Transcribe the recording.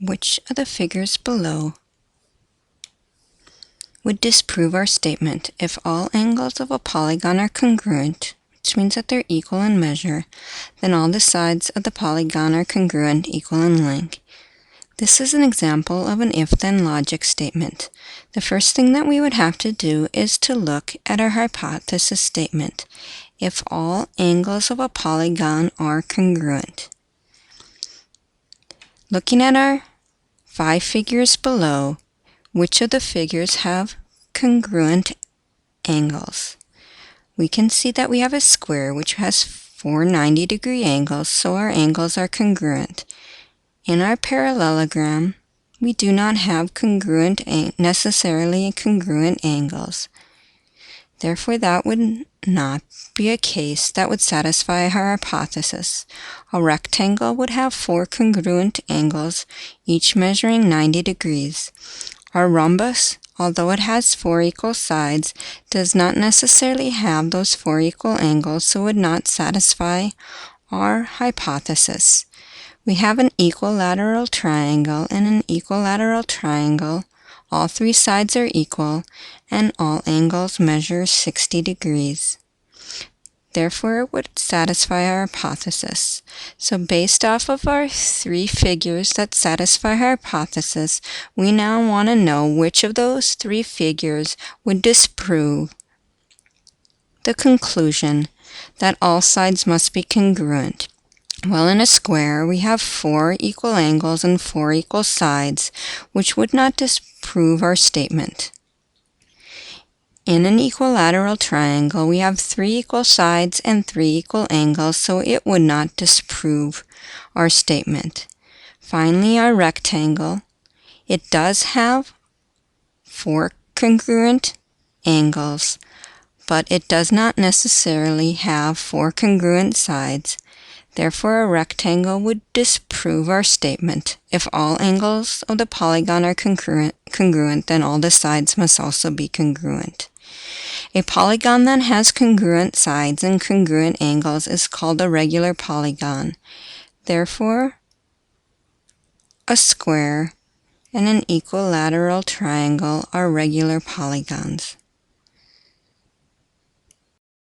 Which of the figures below would disprove our statement? If all angles of a polygon are congruent, which means that they're equal in measure, then all the sides of the polygon are congruent, equal in length. This is an example of an if-then logic statement. The first thing that we would have to do is to look at our hypothesis statement. If all angles of a polygon are congruent. Looking at our 5 figures below, which of the figures have congruent angles? We can see that we have a square which has 4 90-degree angles, so our angles are congruent. In our parallelogram, we do not have necessarily congruent angles. Therefore, that would not be a case that would satisfy our hypothesis. A rectangle would have 4 congruent angles, each measuring 90 degrees. Our rhombus, although it has 4 equal sides, does not necessarily have those 4 equal angles, so would not satisfy our hypothesis. We have an equilateral triangle and an equilateral triangle. All 3 sides are equal, and all angles measure 60 degrees. Therefore, it would satisfy our hypothesis. So based off of our 3 figures that satisfy our hypothesis, we now want to know which of those 3 figures would disprove the conclusion that all sides must be congruent. Well, in a square, we have 4 equal angles and 4 equal sides, which would not disprove our statement. In an equilateral triangle, we have 3 equal sides and 3 equal angles, so it would not disprove our statement. Finally, our rectangle, it does have 4 congruent angles, but it does not necessarily have 4 congruent sides. Therefore, a rectangle would disprove our statement. If all angles of the polygon are congruent, then all the sides must also be congruent. A polygon that has congruent sides and congruent angles is called a regular polygon. Therefore, a square and an equilateral triangle are regular polygons.